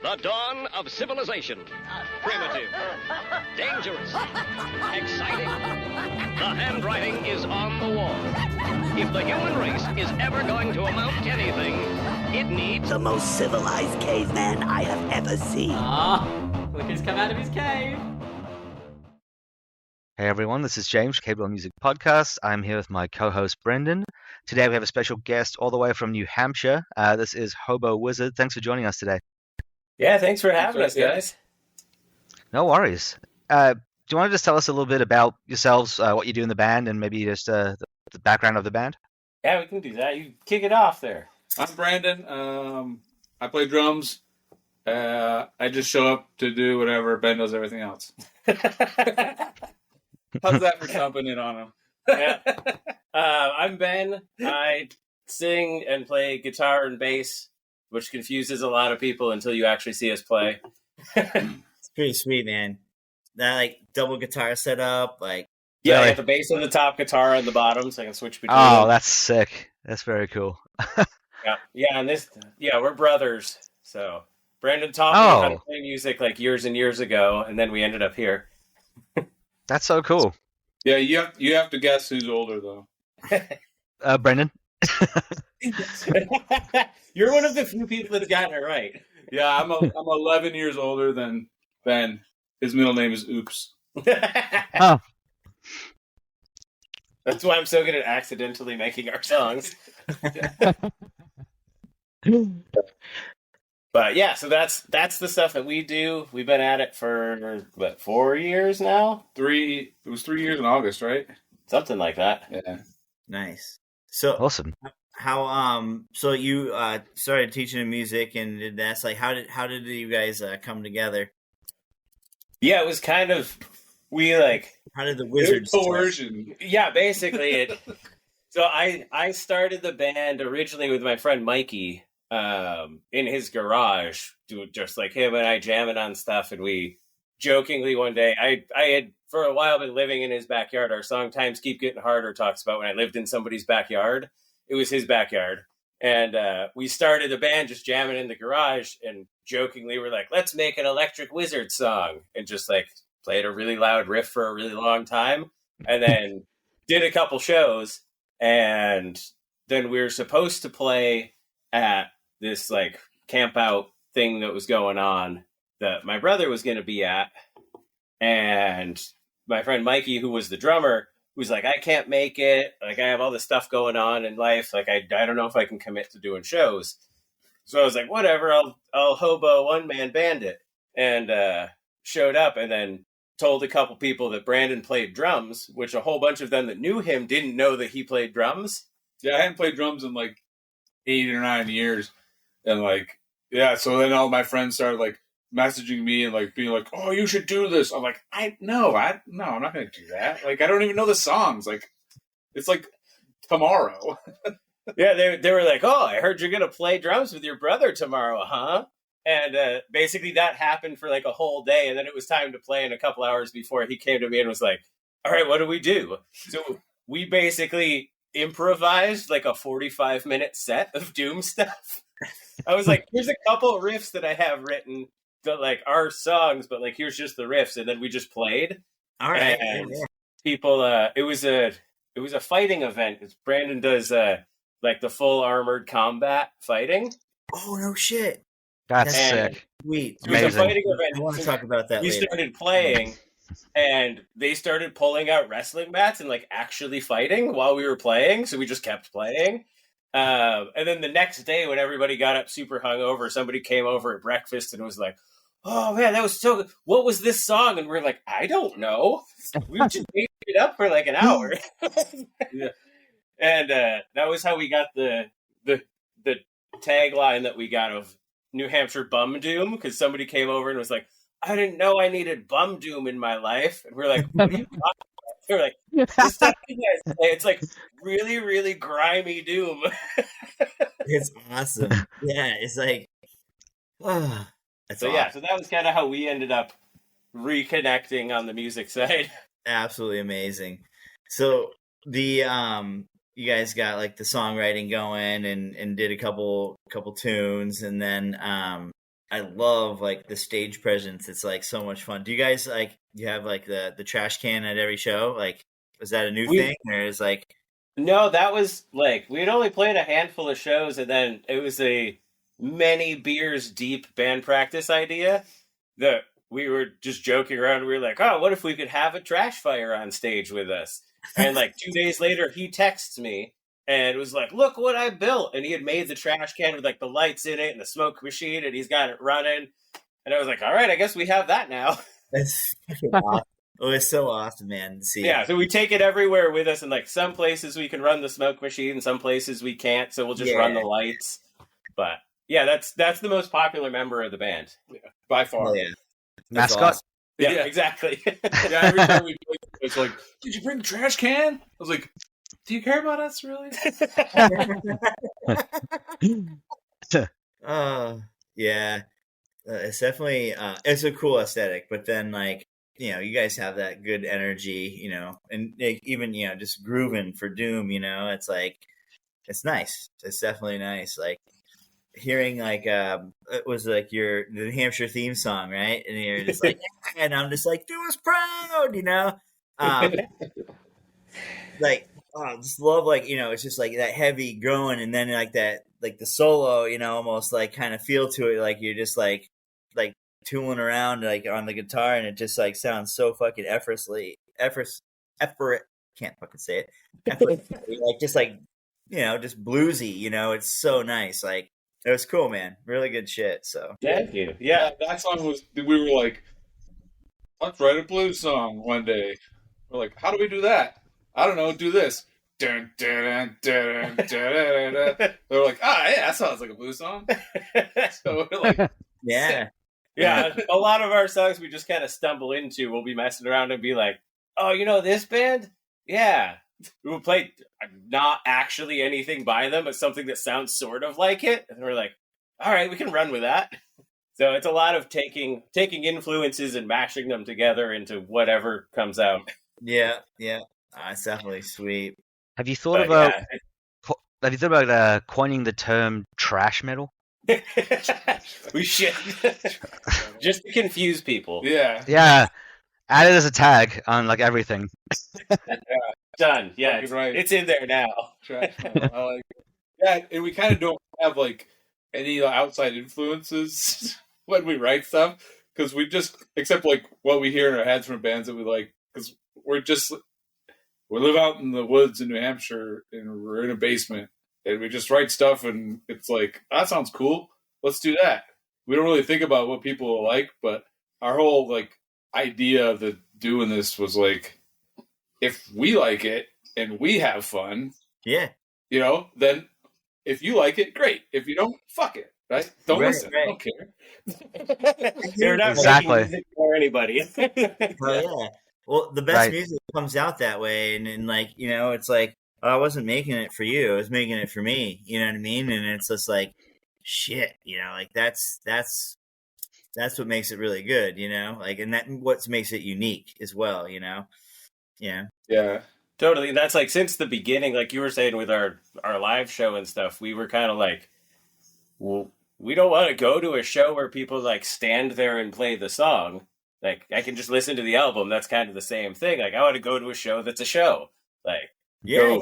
The dawn of civilization. Primitive. Dangerous. Exciting. The handwriting is on the wall. If the human race is ever going to amount to anything, it needs the most civilized caveman I have ever seen. Look who's come out of his cave. Hey everyone, this is James, Cable Music Podcast. I'm here with my co-host Brendan. Today we have a special guest all the way from New Hampshire. This is Hobo Wizard. Thanks for joining us today. Yeah, thanks for having us, guys. No worries. Do you want to just tell us a little bit about yourselves, what you do in the band, and maybe just the background of the band? Yeah, we can do that. You kick it off there. I'm Brandon. I play drums. I just show up to do whatever. Ben does everything else. How's that for jumping in on him? Yeah. I'm Ben. I sing and play guitar and bass, which confuses a lot of people until you actually see us play. It's pretty sweet, man. That like double guitar setup, like yeah, Really? I got the bass on the top, guitar on the bottom, so I can switch between. Oh, them. that's sick. That's very cool. And we're brothers. So Brandon taught me how to play music like years and years ago, and then we ended up here. That's so cool. Yeah, you have to guess who's older though. Brendan? You're one of the few people that's gotten it right. Yeah, I'm 11 years older than Ben. His middle name is Oops. Oh. That's why I'm so good at accidentally making our songs. But yeah, so that's the stuff that we do. We've been at it for 4 years now? It was 3 years in August, right? Something like that. Yeah. nice. So Awesome. how so you started teaching him music and did that. Like how did you guys come together? Yeah, it was kind of How did the wizards Coercion. yeah, basically So I started the band originally with my friend Mikey in his garage, just like him and I jamming on stuff, and we jokingly one day I had for a while been living in his backyard. Our song Times Keep Getting Harder talks about when I lived in somebody's backyard. It was his backyard. And we started the band just jamming in the garage, and jokingly we're like, let's make an Electric Wizard song, and just like played a really loud riff for a really long time, and then did a couple shows, and then we were supposed to play at this like camp out thing that was going on that my brother was going to be at, and my friend Mikey, who was the drummer, was like, I can't make it. Like, I have all this stuff going on in life. Like, I don't know if I can commit to doing shows. So I was like, whatever, I'll hobo one-man band it. And showed up and then told a couple people that Brandon played drums, which a whole bunch of them that knew him didn't know that he played drums. Yeah, I hadn't played drums in like 8 or 9 years. And like, yeah, so then all my friends started like messaging me and like being like, oh, you should do this. I'm like, no, I'm not going to do that. Like, I don't even know the songs. Like, it's like tomorrow. Yeah, they were like, oh, I heard you're going to play drums with your brother tomorrow, huh? And basically that happened for like a whole day. And then it was time to play in a couple hours before he came to me and was like, all right, what do we do? So we basically improvised like a 45-minute set of Doom stuff. I was like, here's a couple of riffs that I have written that like are songs, but like here's just the riffs, and then we just played. All right. And people, it was a fighting event. Brandon does like the full armored combat fighting. Oh no shit. That's And sick. Sweet. It was a Amazing. fighting event. I want to talk about that We later. started playing, and they started pulling out wrestling mats and like actually fighting while we were playing. So we just kept playing. And then the next day, when everybody got up super hungover, somebody came over at breakfast and was like, "Oh man, that was so good. What was this song?" And we're like, "I don't know. We just made it up for like an hour." Yeah. And that was how we got the tagline that we got of New Hampshire Bum Doom, because somebody came over and was like, I didn't know I needed Bum Doom in my life. And we're like, what are you talking about? They're like, the stuff you guys play, it's like really, really grimy Doom. It's awesome. Yeah, it's like that's So awesome. yeah, so that was kind of how we ended up reconnecting on the music side. Absolutely amazing. So the you guys got like the songwriting going and did a couple tunes, and then I love like the stage presence. It's like so much fun. Do you guys like you have like the trash can at every show? Like, was that a new thing, or is like? No, that was like we'd only played a handful of shows, and then it was a many beers deep band practice idea that we were just joking around. We were like, "Oh, what if we could have a trash fire on stage with us?" And like 2 days later, he texts me and was like, "Look what I built!" And he had made the trash can with like the lights in it and the smoke machine, and he's got it running. And I was like, "All right, I guess we have that now." That's fucking awesome. Oh, it's so awesome, man. To see. Yeah, so we take it everywhere with us, and like some places we can run the smoke machine, some places we can't, so we'll just run the lights. But yeah, that's the most popular member of the band. Yeah, by far. Oh, yeah. Mascot. Awesome. Yeah, exactly. Yeah, every time we play, it's like, did you bring a trash can? I was like, do you care about us, really? Yeah. It's definitely it's a cool aesthetic, but then like you guys have that good energy, and like, even just grooving for Doom, it's like it's nice. It's definitely nice. Like hearing like it was like the New Hampshire theme song, right? And you're just like, and I'm just like, do us proud, like just love like it's just like that heavy growing, and then like that like the solo, almost like kind of feel to it, like you're just like tooling around like on the guitar, and it just like sounds so fucking can't fucking say it, like just like just bluesy, it's so nice. Like it was cool, man. Really good shit. So thank you. Yeah, that song was. We were like, let's write a blues song one day. We're like, how do we do that? I don't know. Do this. Dun, dun, dun, dun, dun, dun, dun. They're like, yeah, that sounds like a blues song. So we're like, yeah. Yeah, a lot of our songs we just kind of stumble into. We'll be messing around and be like, "Oh, this band? Yeah." We'll play not actually anything by them, but something that sounds sort of like it, and we're like, "All right, we can run with that." So it's a lot of taking influences and mashing them together into whatever comes out. Yeah. It's definitely sweet. Have you thought about coining the term trash metal? We should just to confuse people. yeah, add it as a tag on like everything. Done. Yeah, right. It's in there now. Trash metal. I like it. Yeah, and we kind of don't have like any outside influences when we write stuff, because we just except like what we hear in our heads from bands that we like, because we live out in the woods in New Hampshire and we're in a basement. And we just write stuff, and it's like, that sounds cool. Let's do that. We don't really think about what people will like, but our whole like idea of doing this was like, if we like it and we have fun, then if you like it, great. If you don't, fuck it, right? Don't listen. Right. I don't care. You're not Exactly. making music for anybody. Oh, yeah. Well, the best music comes out that way, and like it's like, I wasn't making it for you. I was making it for me. You know what I mean? And it's just like, shit. Like that's what makes it really good. Like, and that what makes it unique as well. Yeah. Totally. And that's like since the beginning, like you were saying with our live show and stuff, we were kind of like, well, we don't want to go to a show where people like stand there and play the song. Like I can just listen to the album. That's kind of the same thing. Like I want to go to a show that's a show. Like. Yeah.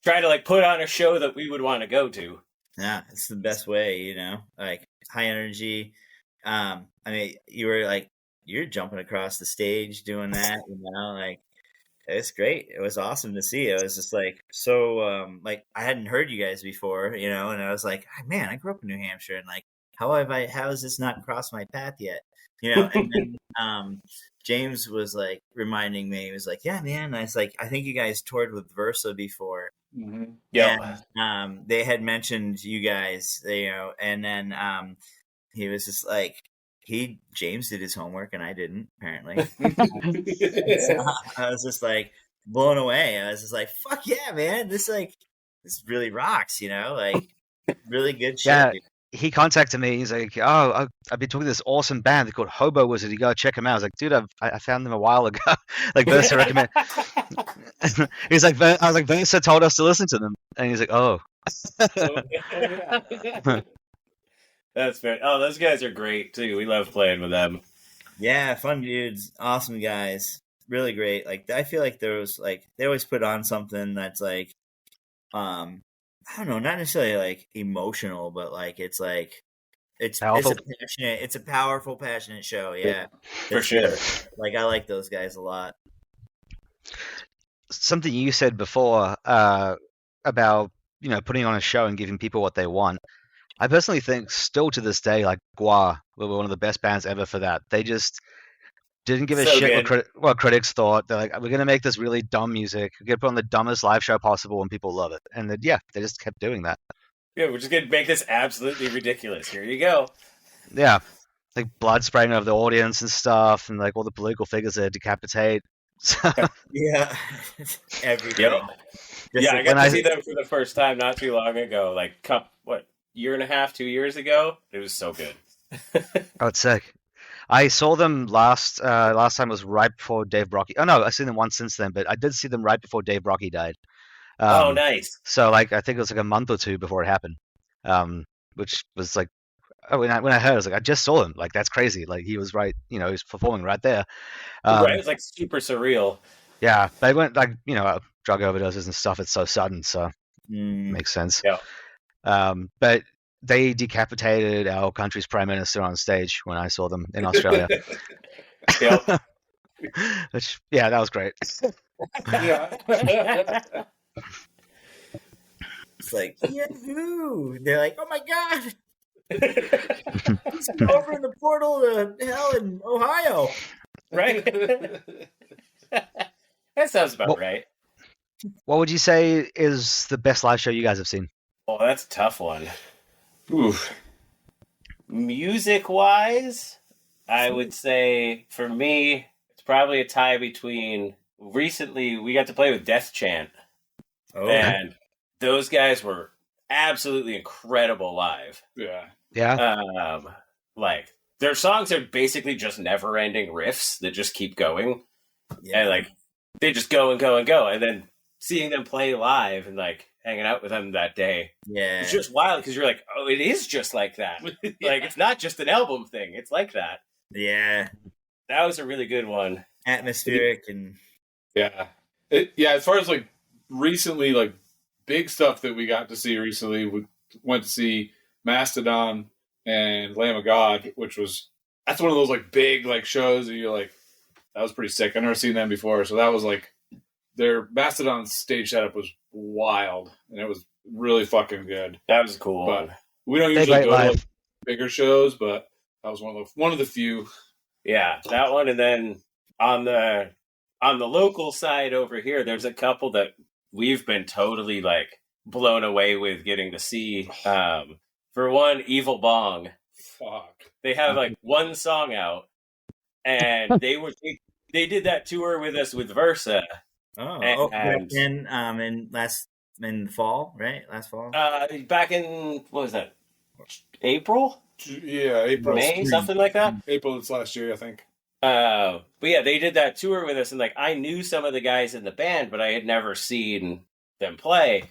Try to like put on a show that we would want to go to. Yeah, it's the best way, like high energy. I mean, you're jumping across the stage doing that, like it's great. It was awesome to see. It was just like so like I hadn't heard you guys before, and I was like, man, I grew up in New Hampshire, and like how has this not crossed my path yet? And then James was like reminding me, he was like, yeah, man. I was like, I think you guys toured with Versa before. Mm-hmm. Yeah. And they had mentioned you guys, and then he was just like, James did his homework and I didn't, apparently. So I was just like blown away. I was just like, fuck yeah, man. This really rocks, like really good shit. Yeah. Dude. He contacted me. He's like, "Oh, I've been talking to this awesome band. They're called Hobo Wizard. You gotta check them out." I was like, "Dude, I found them a while ago." Like Versa recommend. He's like, I was like, Versa told us to listen to them, and he's like, "Oh." That's fair. Oh, those guys are great too. We love playing with them. Yeah, fun dudes, awesome guys, really great. Like I feel like there was like they always put on something that's like, I don't know, not necessarily like emotional, but like it's Powerful. it's a powerful, passionate show. Yeah, For It's sure. good. Like I like those guys a lot. Something you said before about putting on a show and giving people what they want. I personally think still to this day, like Gua were one of the best bands ever for that. They just didn't give a So shit good. what critics thought. They're like, we're going to make this really dumb music. We're going to put on the dumbest live show possible and people love it. And then, yeah, they just kept doing that. Yeah, we're just gonna make this absolutely ridiculous. Here you go. Yeah. Like blood spraying over the audience and stuff, and like all the political figures they decapitate. So, Yeah, everything. Yep. Yeah, I got when to I- see them for the first time not too long ago. Like, year and a half, 2 years ago? It was so good. oh, it's sick. I saw them last time was right before Dave Brocky. Oh no, I've seen them once since then, but I did see them right before Dave Brocky died. Oh, nice. So like I think it was like a month or two before it happened, which was like when I heard, I was like, I just saw him. Like that's crazy. Like he was right. He was performing right there. Right? It was like super surreal. Yeah, they went like drug overdoses and stuff. It's so sudden, so makes sense. Yeah. But they decapitated our country's prime minister on stage when I saw them in Australia. Yep. Which that was great. Yeah. It's like, yahoo! They're like, oh my god! He's over in the portal to hell in Ohio. Right? That sounds about Well- right. What would you say is the best live show you guys have seen? Oh, that's a tough one. Oof. Music-wise, I would say, for me, it's probably a tie between... Recently, we got to play with Death Chant, Oh, and those guys were absolutely incredible live. Yeah. Yeah. Like, their songs are basically just never-ending riffs that just keep going. yeah. And, like, they just go and go and go. And then seeing them play live and, like, hanging out with them that day, Yeah. it's just wild because you're like, oh, it is just like that. Like, it's not just an album thing. It's like that. Yeah. That was a really good one. Atmospheric and Yeah. As far as like recently, like big stuff that we got to see recently, we went to see Mastodon and Lamb of God, that's one of those like big like shows that you're like, that was pretty sick. I've never seen them before. So that was like their Mastodon stage setup was wild and it was really fucking good. That was a cool But one. we don't They usually great go to live. like, bigger shows, but that was one of the few. Yeah, that one. And then on the local side over here, there's a couple that we've been totally like blown away with getting to see. For one, Evil Bong. Fuck. They have like one song out, and they did that tour with us with Versa. And- in fall, right? Last fall. Back in what was that? April, Yeah, April. May, something like that. April this last year, I think. But yeah, they did that tour with us, and like I knew some of the guys in the band, but I had never seen them play.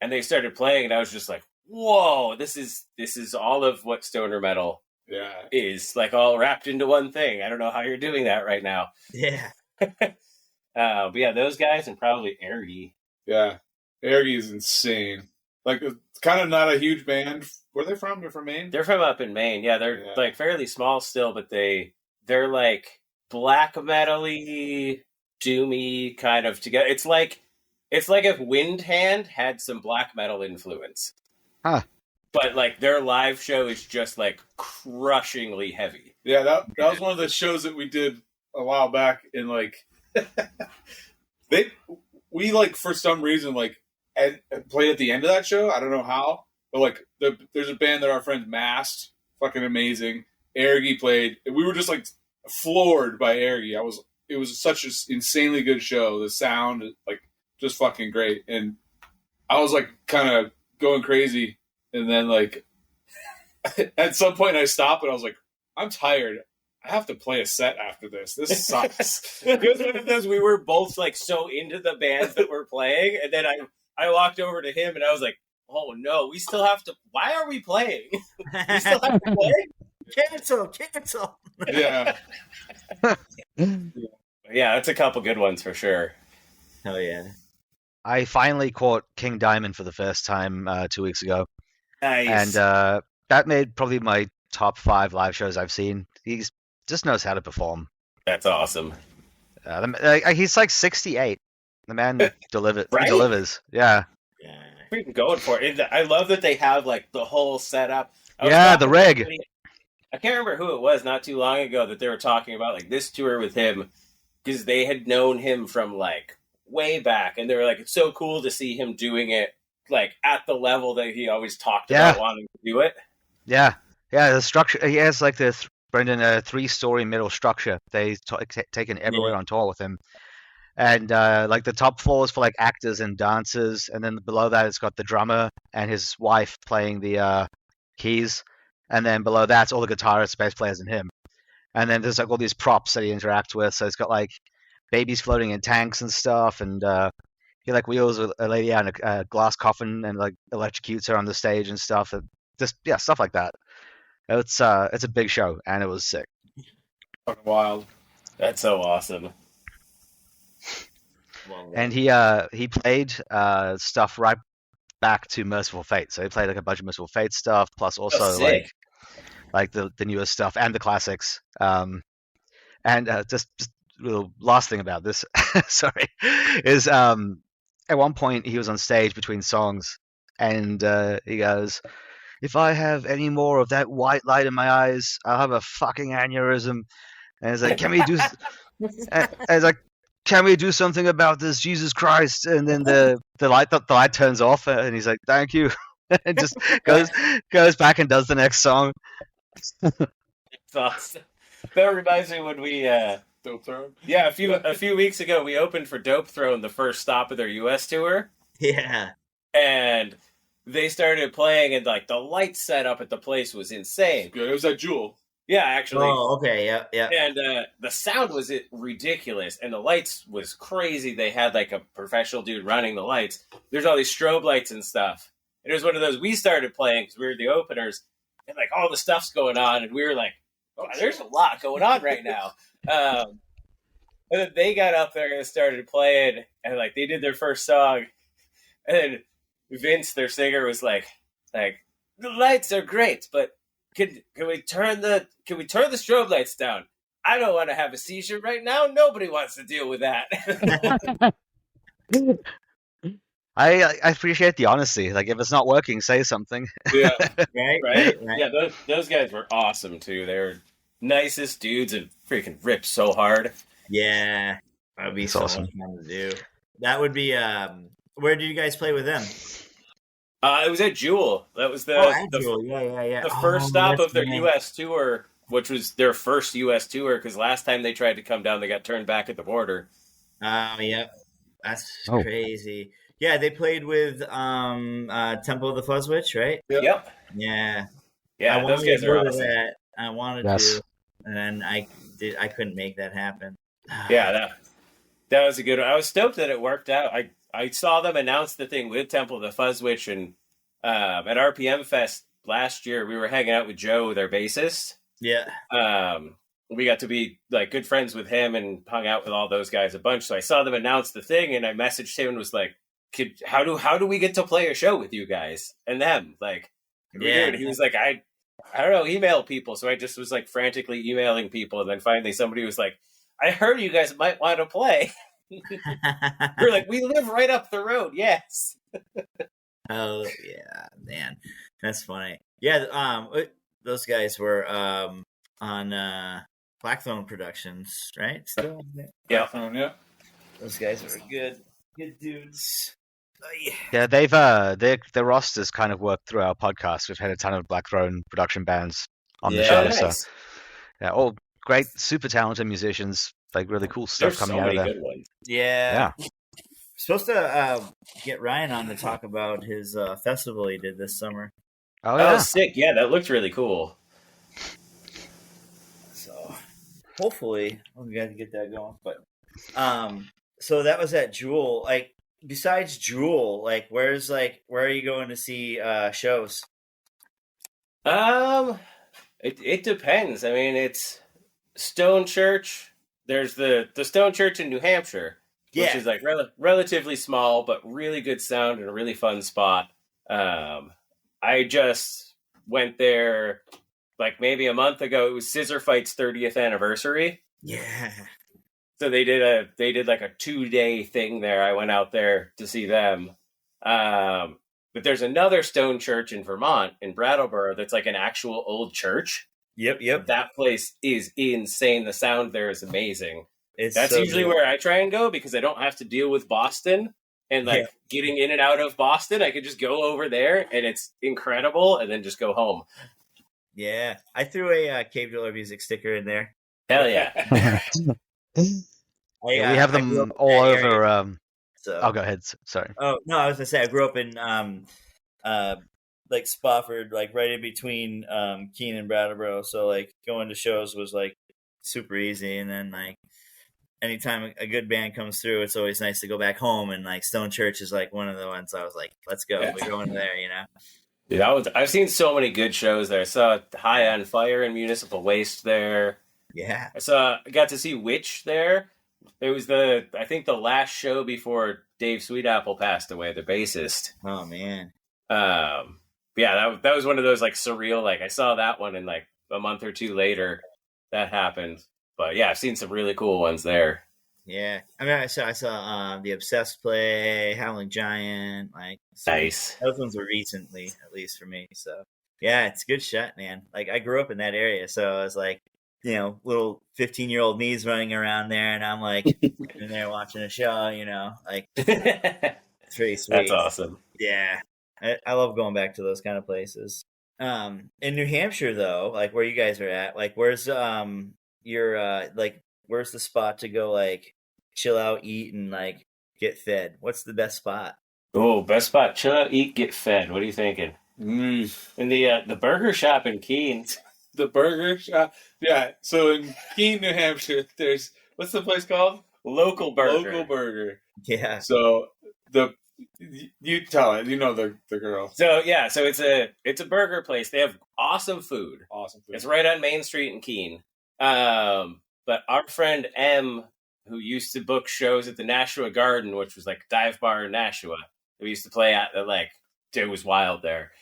And they started playing, and I was just like, "Whoa, this is all of what stoner metal Yeah. is, like all wrapped into one thing." I don't know how you're doing that right now. Yeah. But yeah, those guys and probably Ergy. Yeah. Ergy is insane. Like, it's kind of not a huge band. Where are they from? They're from Maine? They're from up in Maine. Yeah, they're Yeah. like fairly small still, but they're like black metal-y, doomy kind of together. It's like if Windhand had some black metal influence. Huh. But like their live show is just like crushingly heavy. Yeah, that was one of the shows that we did a while back. And, like, we, like, for some reason, like, played at the end of that show. I don't know how. But, like, there's a band that our friends masked. Fucking amazing. Ergy played. We were just, like, floored by Ergy. It was such an insanely good show. The sound, like, just fucking great. And I was, like, kind of going crazy. And then, like, at some point I stopped and I was like, I'm tired. I have to play a set after this. This sucks. Because we were both like so into the bands that we're playing, and then I walked over to him and I was like, oh no, we still have to. Why are we playing? We still have to play. Cancel. Yeah. Yeah, that's a couple good ones for sure. Hell yeah. I finally caught King Diamond for the first time 2 weeks ago, Nice. and that made probably my top 5 live shows I've seen. He just knows how to perform. That's awesome. He's like 68. The man delivers. Right? He delivers. Yeah. Yeah. Freaking going for it. I love that they have like the whole setup. Yeah, the rig. I can't remember who it was not too long ago that they were talking about like this tour with him because they had known him from like way back, and they were like, it's so cool to see him doing it like at the level that he always talked about wanting to do it. Yeah. The structure. He has like the Brendan a 3-story middle structure. They taken everywhere on tour with him. And like the top floor is for like actors and dancers, and then below that it's got the drummer and his wife playing the keys, and then below that's all the guitarists, bass players, and him. And then there's like all these props that he interacts with. So it's got like babies floating in tanks and stuff, and he like wheels a lady out in a glass coffin and like electrocutes her on the stage and stuff. Just stuff like that. It's a big show, and it was sick. Fucking wild. That's so awesome. And he played stuff right back to Merciful Fate. So he played like a bunch of Merciful Fate stuff, plus also like the newest stuff and the classics. And just little last thing about this, sorry, is at one point he was on stage between songs, and he goes, "If I have any more of that white light in my eyes, I'll have a fucking aneurysm." And it's like, can we do? And it's like, can we do something about this, Jesus Christ? And then the light turns off, and he's like, thank you, and just goes back and does the next song. It's awesome. That reminds me when we Dopethrone? yeah, a few weeks ago we opened for Dopethrone, the first stop of their US tour, Yeah. and they started playing, and like the light setup at the place was insane. Good. It was at Jewel. Yeah, actually. Oh, okay. Yeah. And the sound was ridiculous, and the lights was crazy. They had like a professional dude running the lights. There's all these strobe lights and stuff. And it was one of those we started playing because we were the openers, and like all the stuff's going on, and we were like, oh, there's a lot going on right now. And then they got up there and started playing, and like they did their first song, and then Vince, their singer, was like the lights are great, but can we turn the strobe lights down? I don't want to have a seizure right now. Nobody wants to deal with that. I appreciate the honesty. Like, if it's not working, say something. Yeah. Right? Yeah, those guys were awesome too. They were nicest dudes and freaking ripped so hard. Yeah. That would be That's so awesome. much fun to do. That would be where did you guys play with them? It was at Jewel. That was the Yeah. first stop that's of their nice. U.S. tour, which was their first U.S. tour, because last time they tried to come down, they got turned back at the border. Yeah. That's Oh. crazy. Yeah, they played with Temple of the Fuzz Witch, right? Yep. Yeah. Yeah, I those wanted guys to go are to awesome. that. I wanted Yes. to, and then I couldn't make that happen. Yeah, that was a good one. I was stoked that it worked out. I saw them announce the thing with Temple of the Fuzz Witch, and at RPM Fest last year, we were hanging out with Joe, their bassist. Yeah. We got to be like good friends with him and hung out with all those guys a bunch. So I saw them announce the thing, and I messaged him and was like, how do we get to play a show with you guys and them? Like, can we do it? And he was like, I don't know, email people. So I just was like frantically emailing people, and then finally somebody was like, I heard you guys might want to play. We're like, we live right up the road. Yes. Oh yeah, man, that's funny. Yeah, those guys were on Blackthorn Productions, right? Still, Yeah. Yeah. those guys were good dudes. Oh, yeah. Yeah, they've their rosters kind of worked through our podcast. We've had a ton of Blackthrone production bands on the show. Oh, So nice. yeah, all great, super talented musicians. Like really cool stuff There's so coming out of many there. good ones. Yeah. Yeah. Supposed to get Ryan on to talk about his festival he did this summer. Oh Oh, yeah. sick. Yeah, that looked really cool. So hopefully we got to get that going. But so that was at Jewel. Like besides Jewel, like where are you going to see shows? It depends. I mean, it's Stone Church. There's the Stone Church in New Hampshire, which is like relatively small, but really good sound and a really fun spot. I just went there like maybe a month ago. It was Scissor Fight's 30th anniversary. Yeah. So they did like a 2-day thing there. I went out there to see them. But there's another Stone Church in Vermont, in Brattleboro, that's like an actual old church. Yep. That place is insane. The sound there is amazing. That's so usually good. where I try and go because I don't have to deal with Boston and like getting in and out of Boston. I could just go over there and it's incredible and then just go home. Yeah. I threw a Cave Dweller Music sticker in there. Hell yeah. We have them all over. So. I'll go ahead. Sorry. Oh no, I was gonna say I grew up in like Spofford, like right in between Keene and Brattleboro. So like going to shows was like super easy, and then like anytime a good band comes through, it's always nice to go back home. And like Stone Church is like one of the ones I was like, let's go, we're going there, you know. Dude, I've seen so many good shows there. I saw High on Fire and Municipal Waste there. Yeah, I got to see Witch there. It was I think the last show before Dave Sweetapple passed away, the bassist. Oh man. Yeah, that was one of those like surreal. Like I saw that one, and like a month or two later, that happened. But yeah, I've seen some really cool ones there. Yeah, I mean, I saw the Obsessed play, Howling Giant. Like Nice. Those ones were recently, at least for me. So yeah, it's good shit, man. Like I grew up in that area, so I was like, you know, little 15-year-old me's running around there, and I'm like in there watching a show, you know, like it's pretty sweet. That's awesome. Yeah, I love going back to those kind of places. In New Hampshire, though, like where you guys are at, like where's your like where's the spot to go like chill out, eat, and like get fed? What's the best spot? Oh, best spot: chill out, eat, get fed. What are you thinking? In the burger shop in Keene. The burger shop. Yeah. So in Keene, New Hampshire, there's what's the place called? Local Burger. Local Burger. Yeah. So you tell it. You know the girl. So yeah, so it's a burger place. They have awesome food. Awesome food. It's right on Main Street in Keene. But our friend M, who used to book shows at the Nashua Garden, which was like a dive bar in Nashua, we used to play at. Like it was wild there.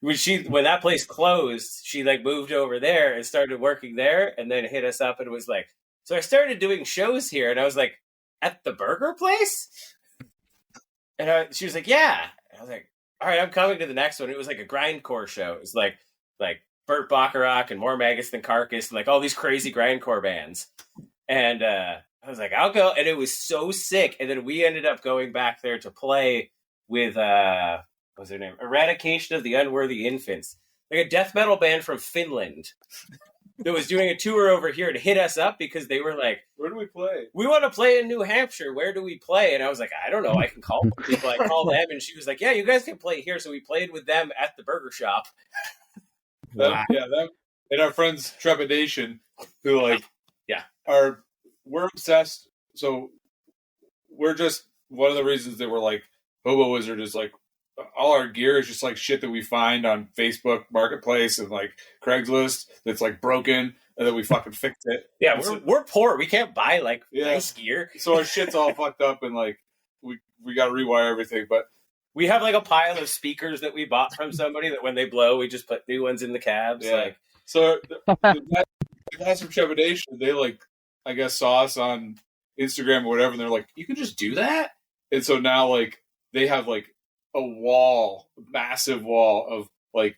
When that place closed, she like moved over there and started working there, and then hit us up and was like, "So I started doing shows here," and I was like, "At the burger place?" And she was like, "Yeah." And I was like, "All right, I'm coming to the next one." It was like a grindcore show. It was like Burt Bacharach and More Maggots Than Carcass and like all these crazy grindcore bands. And I was like, "I'll go." And it was so sick. And then we ended up going back there to play with what was their name? Eradication of the Unworthy Infants. Like a death metal band from Finland that was doing a tour over here to hit us up because they were like, "Where do we play? We want to play in New Hampshire. Where do we play?" And I was like, "I don't know. I can call people." I called them, and she was like, "Yeah, you guys can play here." So we played with them at the burger shop. Them and our friends Trepidation, who like, we're obsessed. So we're just one of the reasons that we're like Hobo Wizard is like all our gear is just like shit that we find on Facebook Marketplace and like Craigslist that's like broken and then we fucking fix it. Yeah, we're poor. We can't buy like nice gear. So our shit's all fucked up and like we got to rewire everything. But we have like a pile of speakers that we bought from somebody that when they blow, we just put new ones in the cabs. Yeah. Like so the guys from Trepidation, they like I guess saw us on Instagram or whatever, and they're like, "You can just do that." And so now like they have like a massive wall of like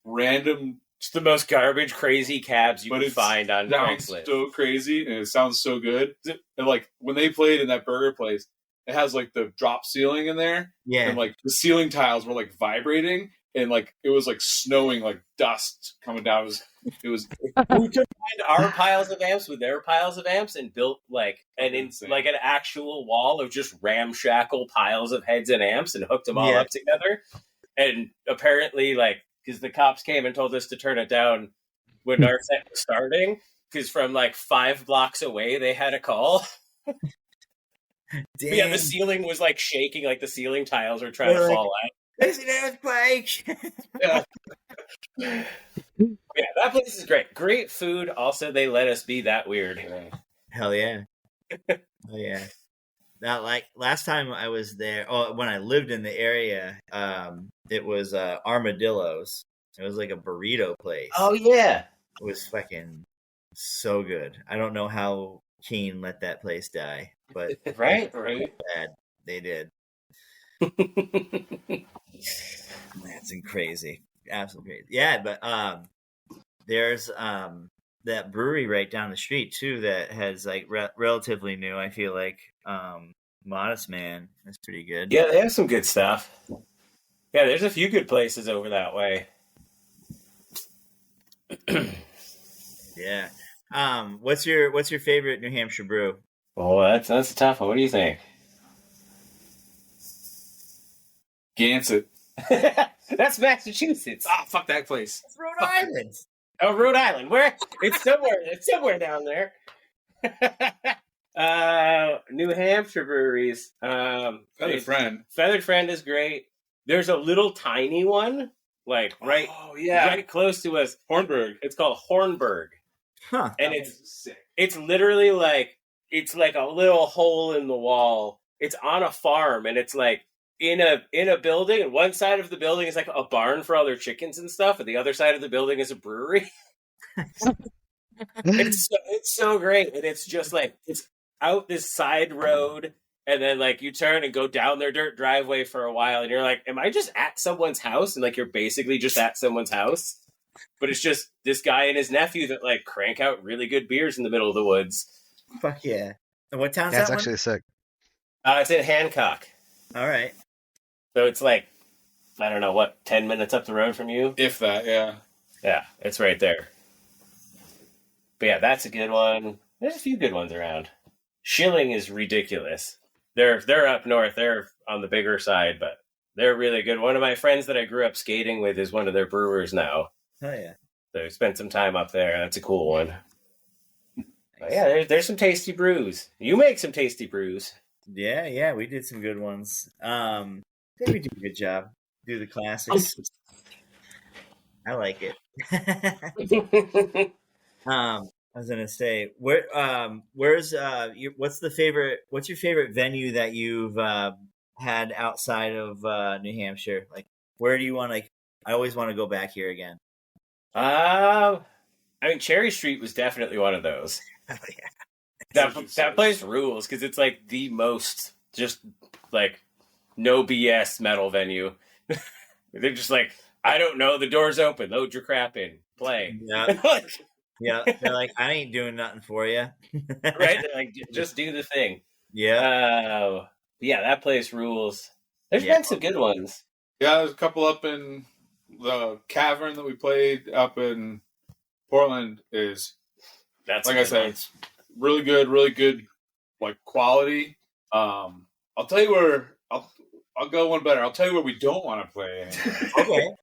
random, just the most garbage, crazy cabs you can find on Craigslist. So crazy, and it sounds so good. And like when they played in that burger place, it has like the drop ceiling in there, and like the ceiling tiles were like vibrating, and like it was like snowing, like dust coming down. It was. We could find our piles of amps with their piles of amps and built like an actual wall of just ramshackle piles of heads and amps and hooked them all up together. And apparently, like, because the cops came and told us to turn it down when our set was starting, because from like 5 blocks away they had a call. But yeah, the Damn. ceiling was like shaking, like the ceiling tiles were trying to They're like- fall out. There's an earthquake. Yeah. Yeah, that place is great. Great food. Also, they let us be that weird. Hell yeah. Hell yeah. Now, like last time I was there, when I lived in the area, it was Armadillos. It was like a burrito place. Oh yeah. It was fucking so good. I don't know how Keen let that place die, but Right. bad they did. That's crazy. Absolutely crazy. Yeah, but there's that brewery right down the street too that has like relatively new. I feel like Modest Man is pretty good. Yeah, they have some good stuff. Yeah, there's a few good places over that way. Yeah. What's your favorite New Hampshire brew? Oh, that's a tough one. What do you think? Gansett. That's Massachusetts. Ah, fuck that place. It's Rhode Island. Oh, Rhode Island. Where? It's somewhere down there. New Hampshire breweries. Feathered Friend. Feathered Friend is great. There's a little tiny one, like right close to us. Hornburg. It's called Hornburg, Huh. and That one's sick. it's literally like it's like a little hole in the wall. It's on a farm, and it's like in a building. And one side of the building is like a barn for all their chickens and stuff, and the other side of the building is a brewery. It's so great, and it's just like it's out this side road, and then like you turn and go down their dirt driveway for a while, and you're like, am I just at someone's house? And like you're basically just at someone's house, but it's just this guy and his nephew that like crank out really good beers in the middle of the woods. Fuck yeah. And what town's That's that actually sick. It's in Hancock, one? All right. so it's like I don't know what 10 minutes up the road from you. If that, yeah. Yeah, it's right there. But yeah, that's a good one. There's a few good ones around. Shilling is ridiculous. They're up north. They're on the bigger side, but they're really good. One of my friends that I grew up skating with is one of their brewers now. Oh yeah. So I spent some time up there. That's a cool one. But yeah, there's some tasty brews. You make some tasty brews. Yeah, we did some good ones. I think we do a good job. Do the classics. I like it. I was gonna say, what's your favorite venue that you've had outside of New Hampshire? Like, where do you want to? I always want to go back here again. I mean, Cherry Street was definitely one of those. Oh, yeah. That place rules because it's like the most just like no BS metal venue. They're just like, I don't know, the door's open, load your crap in, play. Yeah. Yeah, they're like, I ain't doing nothing for you. Right? They're like, just do the thing. Yeah. Yeah, that place rules. There's Yeah. been some good ones. Yeah, there's a couple up in the cavern that we played up in Portland. Is That's like a I good said, one. it's really good, like quality. I'll tell you where I'll go one better. I'll tell you where we don't want to play anymore.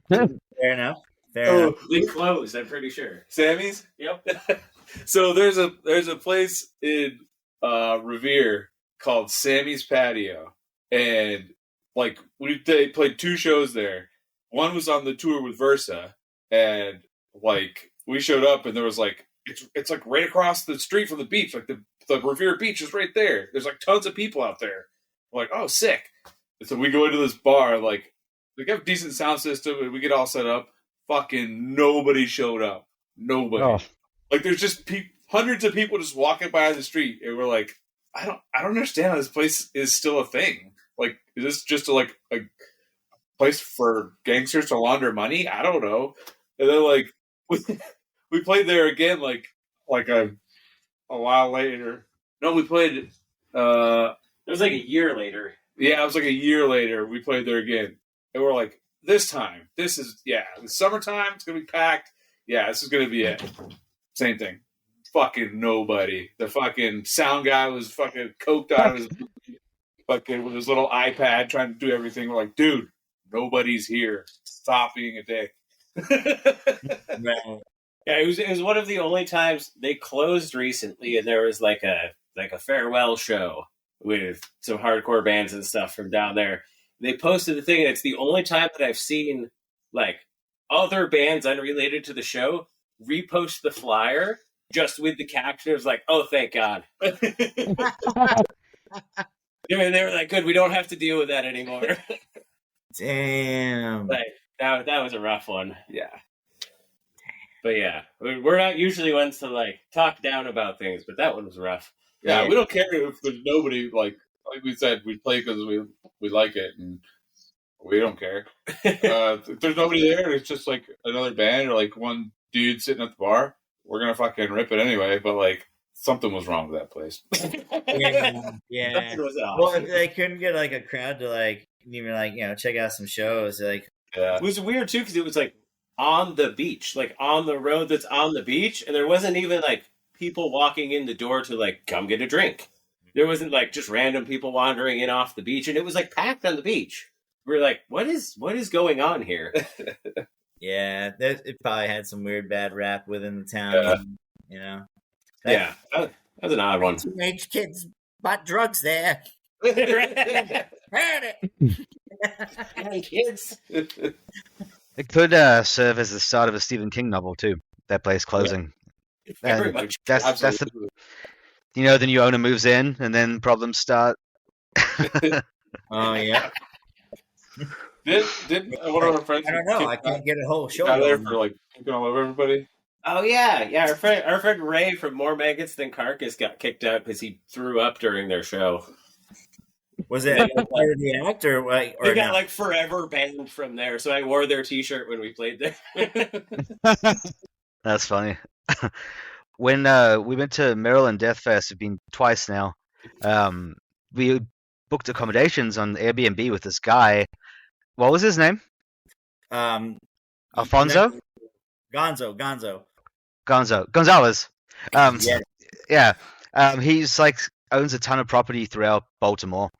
Okay. Fair enough. Fair enough. They closed, I'm pretty sure. Sammy's. Yep. So there's a place in Revere called Sammy's Patio, and like they played 2 shows there. One was on the tour with Versa, and like we showed up, and there was like it's like right across the street from the beach. Like the Revere beach is right there. There's like tons of people out there. We're like, oh, sick. And so we go into this bar, like we have a decent sound system, and we get all set up. Fucking nobody showed up. Nobody. Oh. Like there's just hundreds of people just walking by the street, and we're like, I don't understand how this place is still a thing. Like, is this just a place for gangsters to launder money? I don't know. And then like we played there again, like a while later. No, we played. It was like a year later. Yeah, it was like a year later. We played there again, and we're like, this time, this is the summertime. It's gonna be packed. Yeah, this is gonna be it. Same thing. Fucking nobody. The fucking sound guy was fucking coked out of his fucking with his little iPad trying to do everything. We're like, dude, nobody's here. Stop being a dick. Right. Yeah, it was one of the only times they closed recently, and there was like a farewell show with some hardcore bands and stuff from down there. They posted the thing, and it's the only time that I've seen like other bands unrelated to the show repost the flyer just with the caption. It was like, "Oh, thank God." I mean, they were like, "Good, we don't have to deal with that anymore." Damn. Like that was a rough one. Yeah. But yeah, we're not usually ones to like talk down about things, but that one was rough. Yeah, we don't care if there's nobody, like we said, we play because we like it, and we don't care. If there's nobody there, and it's just like another band or like one dude sitting at the bar, we're gonna fucking rip it anyway. But like something was wrong with that place. Yeah. That was awesome. Well, if they couldn't get like a crowd to like even like check out some shows, like Yeah. It was weird too because it was like on the beach, like on the road that's on the beach, and there wasn't even like people walking in the door to like come get a drink. There wasn't like just random people wandering in off the beach, and it was like packed on the beach. We were like, what is going on here? yeah, it probably had some weird bad rap within the town. Yeah. Yeah, that was an odd one. Teenage kids bought drugs there. Heard Heard it. Hey, kids. It could serve as the start of a Stephen King novel too. That place closing. Very And much. that's the Absolutely. the new owner moves in and then problems start. Oh yeah. Did one of our friends? I don't know. I can't get a whole show. out there going. for like picking all over everybody. Oh yeah. Our friend Ray from More Maggots Than Carcass got kicked out because he threw up during their show. Was it part of the act or like? Or They got no? like forever banned from there. So I wore their T-shirt when we played there. That's funny. When we went to Maryland Death Fest, it's been twice now. We booked accommodations on Airbnb with this guy. What was his name? Alfonso? Gonzo. Gonzalez. Yeah. Yeah. He's like owns a ton of property throughout Baltimore,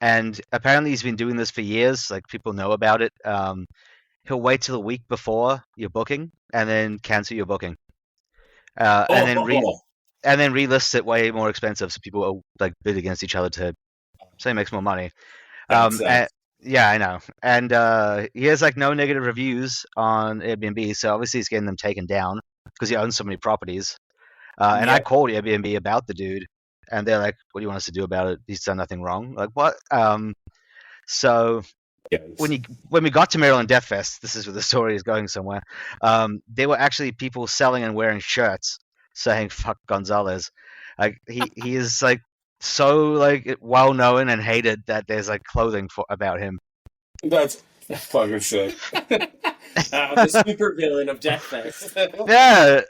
and apparently he's been doing this for years. Like people know about it. He'll wait till the week before your booking and then cancel your booking, and then relists it way more expensive, so people will like bid against each other to so he makes more money. Yeah, I know. And he has like no negative reviews on Airbnb, so obviously he's getting them taken down because he owns so many properties. And I called Airbnb about the dude, and they're like, "What do you want us to do about it? He's done nothing wrong." Like, what? So when we got to Maryland Death Fest, this is where the story is going somewhere. There were actually people selling and wearing shirts saying "fuck Gonzalez." Like he is like so like well known and hated that there's like clothing about him. That's fucking sick. The super villain of Death Fest. Yeah.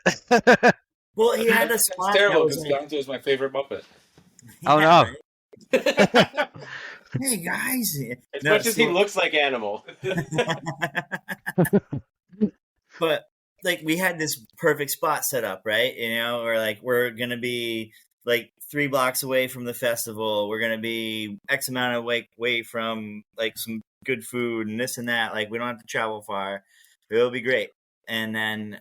Well, he had a It's spot. terrible that was because like, Gonzo is my favorite Muppet. Oh no. Hey guys. As No, much as he so- looks like Animal. But like we had this perfect spot set up, right? Or like we're gonna be like 3 blocks away from the festival. We're gonna be X amount of away from like some good food and this and that. Like we don't have to travel far. It'll be great. And then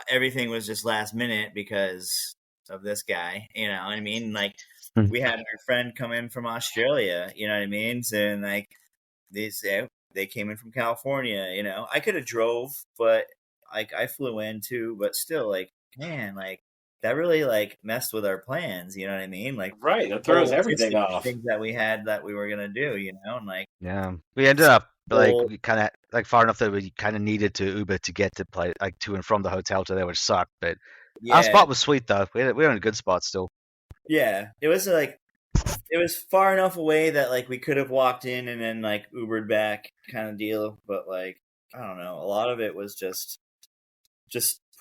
everything was just last minute because of this guy. You know what I mean? Like we had our friend come in from Australia. You know what I mean? And like they came in from California. I could have drove, but like I flew in too. But still, like man, like that really like messed with our plans. You know what I mean? Like Right, that throws everything off. Things that we had that we were gonna do. And like Yeah. We ended up like we kind of like far enough that we kind of needed to Uber to get to play like to and from the hotel to there, which sucked. But our spot was sweet though. We were in a good spot still. Yeah, it was like it was far enough away that like we could have walked in and then like Ubered back kind of deal. But like I don't know, a lot of it was just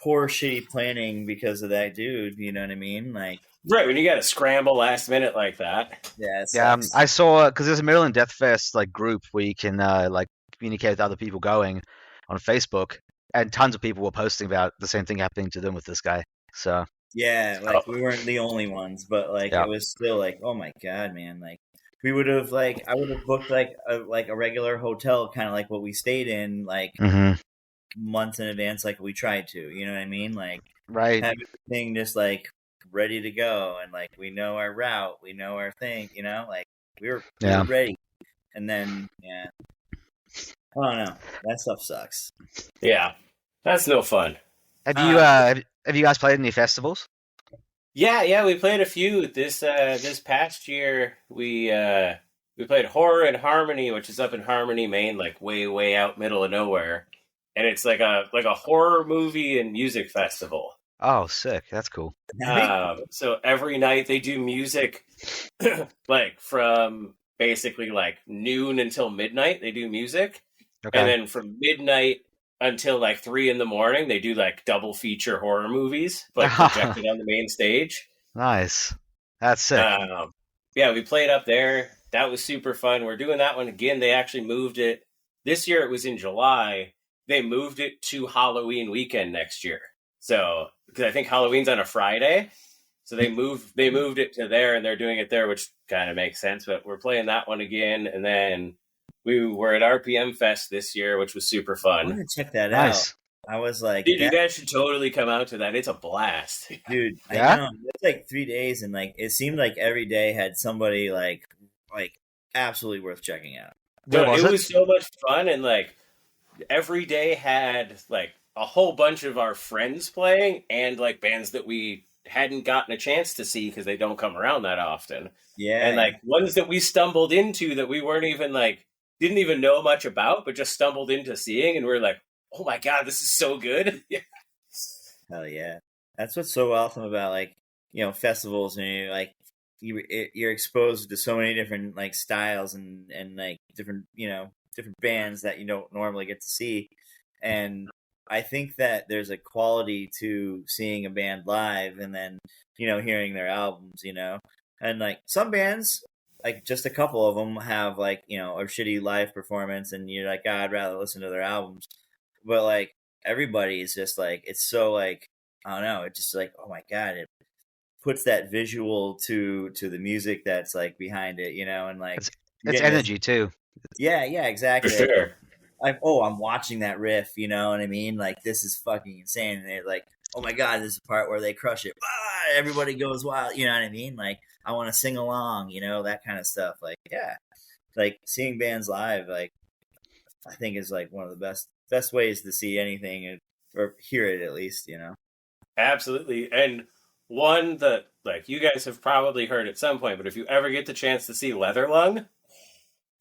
poor shitty planning because of that dude. You know what I mean? Like Right, when you got to scramble last minute like that. yeah, it Yeah, sucks. I saw because there's a Maryland Death Fest like group where you can like communicate with other people going on Facebook, and tons of people were posting about the same thing happening to them with this guy. So Yeah, like we weren't the only ones, but like Yeah. it was still like, oh my god, man! Like we would have like I would have booked like a regular hotel, kind of like what we stayed in, like months in advance, like we tried to. You know what I mean? Like right, have everything just like ready to go, and like we know our route, we know our thing, you know, like we were Yeah. ready. And then I don't know, that stuff sucks. Yeah, that's no fun. Have you guys played any festivals? Yeah, we played a few this past year. We played Horror and Harmony, which is up in Harmony, Maine, like way out middle of nowhere, and it's like a horror movie and music festival. Oh, sick! That's cool. So every night they do music, like from basically like noon until midnight. They do music, Okay. and then from midnight until like 3 a.m, they do like double feature horror movies, but projected on the main stage. Nice. That's sick. Yeah, we played up there. That was super fun. We're doing that one again. They actually moved it. This year it was in July. They moved it to Halloween weekend next year. So, because I think Halloween's on a Friday. So they moved it to there, and they're doing it there, which kind of makes sense. But we're playing that one again. And then we were at RPM Fest this year, which was super I fun. want to check that Nice. out. I was like, Dude, you guys should totally come out to that. It's a blast. dude, Yeah? I know. It's like 3 days, and like it seemed like every day had somebody like absolutely worth checking out. Where Dude, was it it? was so much fun, and like every day had like a whole bunch of our friends playing, and like bands that we hadn't gotten a chance to see because they don't come around that often. Yeah, And like ones that we stumbled into that we weren't even like didn't even know much about, but just stumbled into seeing, and we're like, oh my god, this is so good. hell yeah, that's what's so awesome about like festivals, and you're exposed to so many different like styles and like different bands that you don't normally get to see. And I think that there's a quality to seeing a band live and then hearing their albums, and like some bands, like just a couple of them have like a shitty live performance, and you're like, God, I'd rather listen to their albums. But like everybody is just like, it's so like, I don't know, it's just like, oh my god, it puts that visual to the music that's like behind it, and like It's getting energy too. yeah, For exactly. sure. I'm watching that riff, you know what I mean? Like, this is fucking insane. And they're like, oh my god, this is the part where they crush it. Ah, everybody goes wild, you know what I mean? Like, I want to sing along, that kind of stuff. Like, yeah, like seeing bands live, like I think is like one of the best ways to see anything or hear it at least, Absolutely. And one that like you guys have probably heard at some point, but if you ever get the chance to see Leatherlung,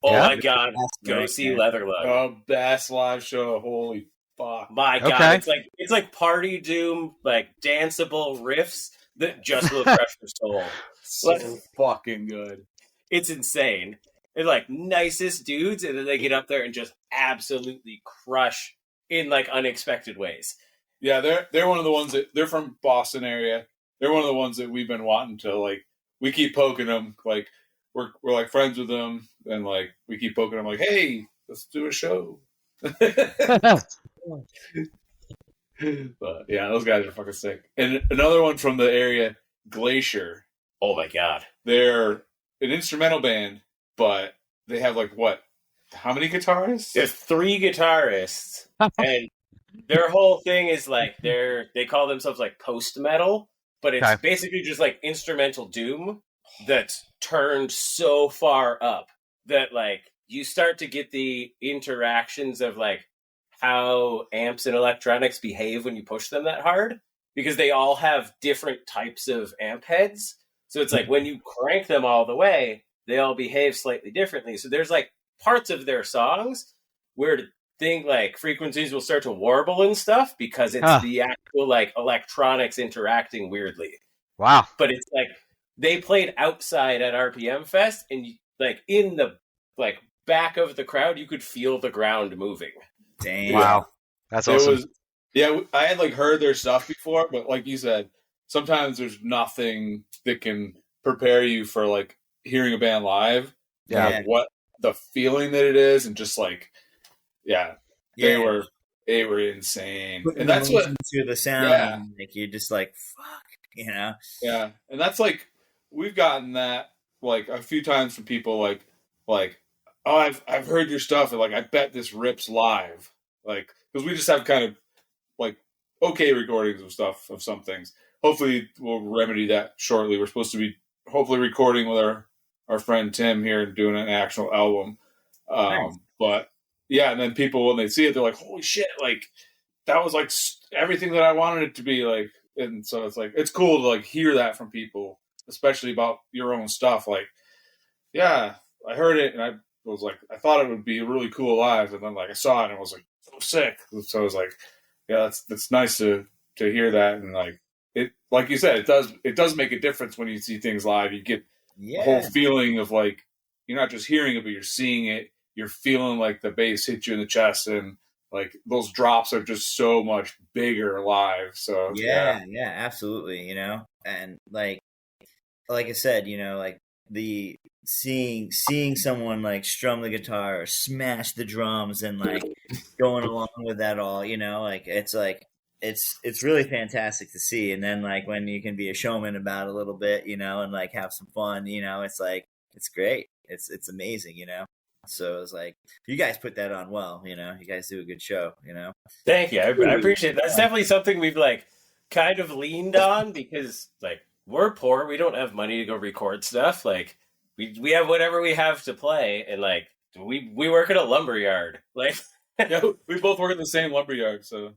oh Yeah. my god, go see Leatherlung. Oh, best live show. Holy fuck. My god, Okay. it's like party doom, like danceable riffs that just will crush your soul. So fucking good. It's insane. They're like nicest dudes, and then they get up there and just absolutely crush in like unexpected ways. Yeah, they're one of the ones that they're from Boston area. They're one of the ones that we've been wanting to like. We keep poking them, like we're like friends with them, and like we keep poking them, like, hey, let's do a show. But yeah, those guys are fucking sick. And another one from the area, Glacier. Oh my god. They're an instrumental band, but they have like what? How many guitarists? There's 3 guitarists, and their whole thing is like they call themselves like post metal, but it's Okay. basically just like instrumental doom that's turned so far up that like you start to get the interactions of like how amps and electronics behave when you push them that hard, because they all have different types of amp heads. So it's like when you crank them all the way, they all behave slightly differently. So there's like parts of their songs where thing like frequencies will start to warble and stuff because it's the actual like electronics interacting weirdly. Wow. But it's like they played outside at RPM Fest, and like in the like back of the crowd, you could feel the ground moving. Damn. Wow. That's awesome. I had like heard their stuff before, but like you said, sometimes there's nothing that can prepare you for like hearing a band live. Yeah. Like, what the feeling that it is, and just like, they were insane, Putting and that's what to the sound. Yeah. Like you're just like, fuck, Yeah, and that's like we've gotten that like a few times from people like oh, I've heard your stuff, and like I bet this rips live, like because we just have kind of like okay recordings of stuff of some things, hopefully we'll remedy that shortly. We're supposed to be hopefully recording with our friend Tim here and doing an actual album. Nice. But yeah, and then people, when they see it, they're like, holy shit, like that was like everything that I wanted it to be like. And so it's like, it's cool to like hear that from people, especially about your own stuff. Like, yeah, I heard it and I was like, I thought it would be really cool live. And then like I saw it and I was like, so sick. So I was like, yeah, that's nice to hear that. And like, it, like you said, it does make a difference when you see things live. You get a whole feeling of like, you're not just hearing it, but you're seeing it. You're feeling like the bass hit you in the chest, and like those drops are just so much bigger live. So yeah, absolutely. You know, and like I said, you know, like the seeing someone like strum the guitar or smash the drums and like going along with that all, you know, like it's really fantastic to see. And then like when you can be a showman about a little bit, you know, and like have some fun, you know, it's like it's great. It's amazing, you know. So it's like you guys put that on well, you know. You guys do a good show, you know. Thank you. I appreciate it. That's definitely something we've like kind of leaned on because like we're poor. We don't have money to go record stuff. Like we have whatever we have to play, and like we work at a lumber yard. Like yeah, we both work in the same lumber yard. So,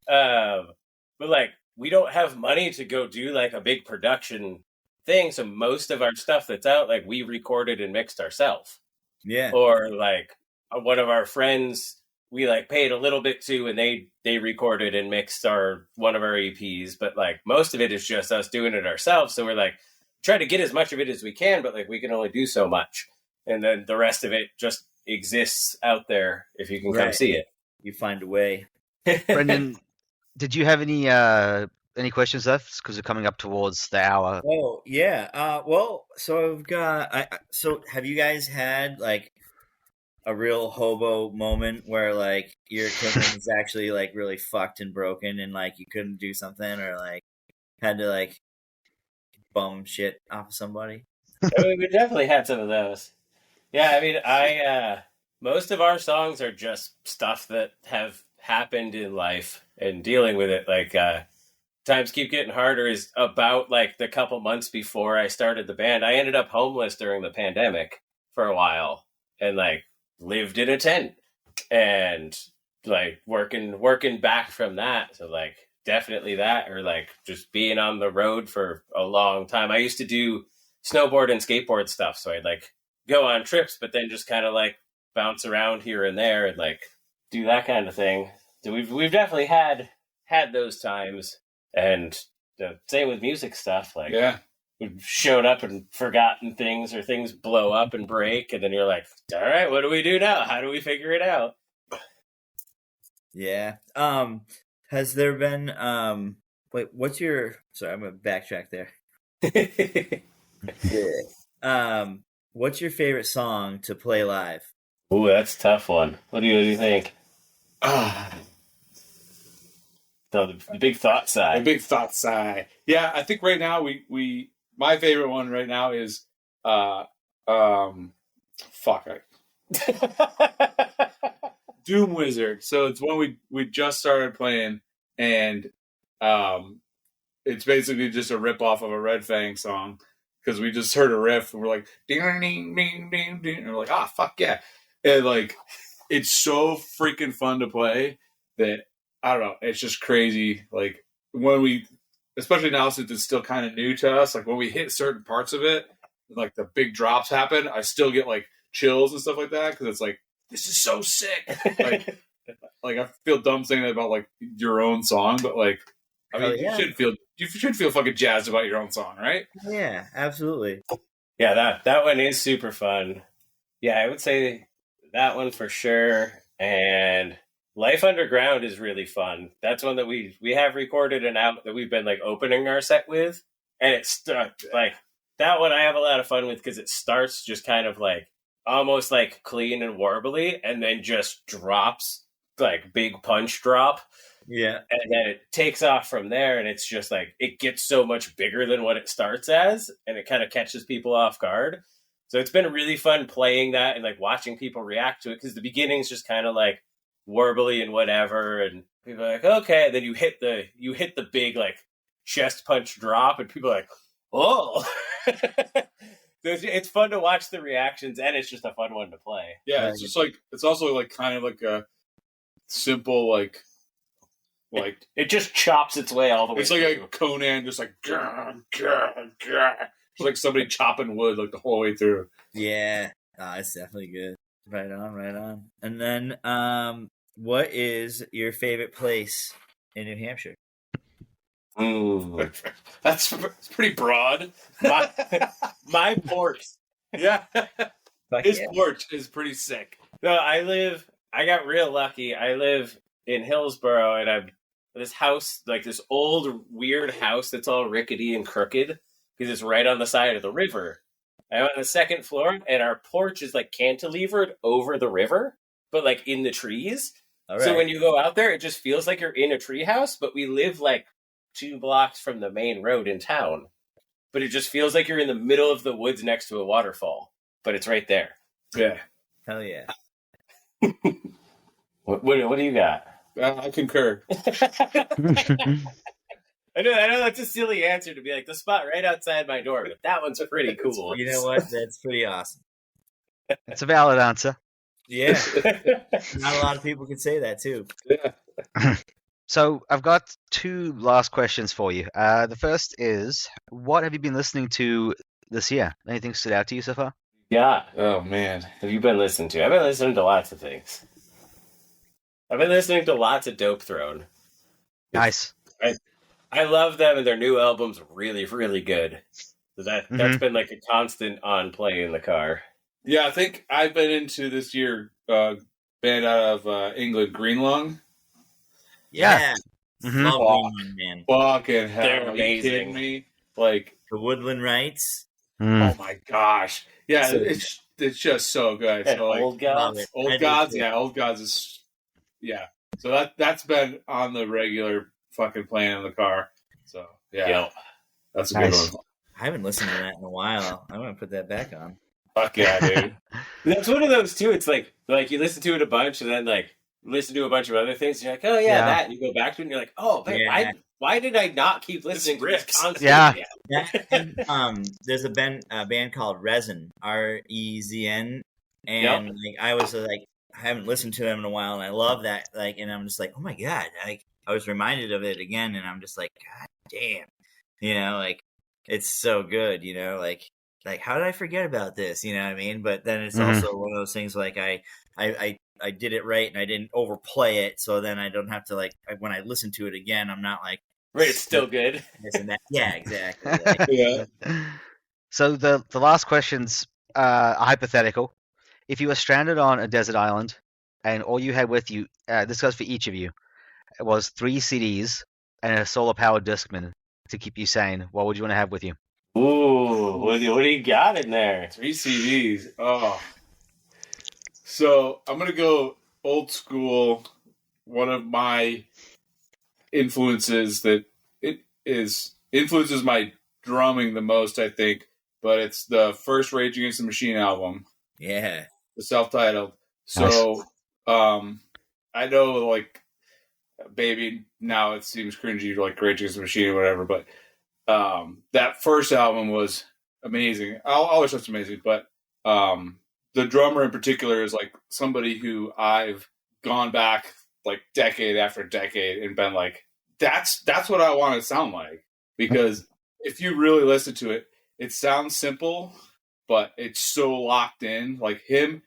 but like we don't have money to go do like a big production thing. So most of our stuff that's out, like we recorded and mixed ourselves. Yeah. Or like one of our friends, we like paid a little bit to, and they recorded and mixed one of our EPs. But like most of it is just us doing it ourselves. So we're like trying to get as much of it as we can, but like we can only do so much, and then the rest of it just exists out there if you can come see it. You find a way. Brendan, did you have any questions left? Because we're coming up towards the hour. Oh yeah. Well, so I've got. So have you guys had like a real hobo moment where like your equipment is actually like really fucked and broken, and like you couldn't do something, or like had to like bum shit off of somebody? We definitely had some of those. Yeah, I mean, most of our songs are just stuff that have happened in life and dealing with it. Like, Times Keep Getting Harder is about like the couple months before I started the band. I ended up homeless during the pandemic for a while and like lived in a tent and like working back from that. So like definitely that, or like just being on the road for a long time. I used to do snowboard and skateboard stuff. So I'd like go on trips, but then just kind of like bounce around here and there and like do that kind of thing. So we've definitely had those times. And same with music stuff. Like, yeah, we've showed up and forgotten things, or things blow up and break, and then you're like, all right, what do we do now? How do we figure it out? Yeah. Has there been wait, what's your, sorry, I'm gonna backtrack there. What's your favorite song to play live? Ooh, that's a tough one. What do you think? So the big thought sigh. The big thought sigh. Yeah, I think right now we my favorite one right now is Doom Wizard. So it's one we just started playing, and it's basically just a rip off of a Red Fang song, because we just heard a riff and we're like ding ding ding ding ding, and we're like, fuck yeah. And like it's so freaking fun to play that I don't know, it's just crazy. Like when we, especially now since it's still kind of new to us, like when we hit certain parts of it, like the big drops happen, I still get like chills and stuff like that, because it's like, this is so sick. Like I feel dumb saying that about like your own song, but like I mean, yeah. you should feel fucking jazzed about your own song, right? Yeah, absolutely. Yeah, that one is super fun. Yeah, I would say that one for sure. And Life Underground is really fun. That's one that we have recorded and out that we've been like opening our set with, and it's like that one I have a lot of fun with, because it starts just kind of like almost like clean and warbly, and then just drops like big punch drop. Yeah, and then it takes off from there, and it's just like it gets so much bigger than what it starts as, and it kind of catches people off guard. So it's been really fun playing that and like watching people react to it, because the beginning's just kind of like warbly and whatever, and people are like, okay, and then you hit the big like chest punch drop, and people are like, "Oh!" It's fun to watch the reactions, and it's just a fun one to play. Yeah, it's just like it's also like kind of like a simple like it just chops its way all the way. It's like through. a Conan, just like it's like somebody chopping wood like the whole way through. Yeah, it's definitely good. Right on, right on. And then, what is your favorite place in New Hampshire? Ooh. That's pretty broad. My porch. Yeah, Fuck his yeah. porch is pretty sick. No, I got real lucky. I live in Hillsborough, and I'm this house, like this old weird house that's all rickety and crooked because it's right on the side of the river. I'm on the second floor, and our porch is like cantilevered over the river, but like in the trees. All So right. when you go out there, it just feels like you're in a tree house, but we live like 2 blocks from the main road in town. But it just feels like you're in the middle of the woods next to a waterfall, but it's right there. Yeah, Hell yeah. What do you got? I concur. I know that's a silly answer to be like the spot right outside my door, but that one's pretty cool. You know what? That's pretty awesome. It's a valid answer. Yeah. Not a lot of people can say that, too. So I've got 2 last questions for you. The first is, what have you been listening to this year? Anything stood out to you so far? Yeah. Oh man, Have you been listening to? I've been listening to lots of things. I've been listening to lots of Dopethrone. Nice. I love them, and their new album's really, really good. So that's been like a constant on play in the car. yeah. I think I've been into this year band out of England, Greenlong. Yeah. Mhm. Love Greenland, man. Fucking hell, They're are you amazing. kidding me? Like, The Woodland Rights. Mm. oh my gosh, yeah, So- it's just so good. And So like, Old Love Gods. it. I Old do Gods, too. yeah, Old Gods is, yeah. So that's been on the regular fucking playing in the car. So yeah, Yep. that's a Nice. good one. I haven't listened to that in a while. I'm going to put that back on. Fuck yeah, dude. That's one of those too. It's like you listen to it a bunch, and then like listen to a bunch of other things. And you're like, oh yeah, that. And you go back to it, and you're like, oh, man, Yeah. why did I not keep listening to this rips. constantly? Yeah. Yeah, and, there's a band called Resin, REZN, and like I was like I haven't listened to them in a while, and I love that. Like, and I'm just like, oh my god, like I was reminded of it again, and I'm just like, god damn, like it's so good, like how did I forget about this? You know what I mean? But then it's also one of those things like I did it right, and I didn't overplay it, so then I don't have to when I listen to it again, I'm not like. Right, it's still good. This and that. Yeah, exactly. Like, Yeah. So the last question's hypothetical. If you were stranded on a desert island and all you had with you, this goes for each of you, it was 3 CDs and a solar-powered Discman to keep you sane, what would you want to have with you? Ooh, what do you got in there? 3 CDs. Oh. So I'm gonna go old school. One of my influences that influences my drumming the most, I think, but it's the first Rage Against the Machine album, yeah. the self-titled. So, I know, like, maybe now it seems cringy, like Rage Against the Machine or whatever, but that first album was amazing. All their stuff's amazing, but the drummer in particular is like somebody who I've gone back like decade after decade and been like, that's what I want to sound like. Because if you really listen to it, it sounds simple, but it's so locked in. Like him,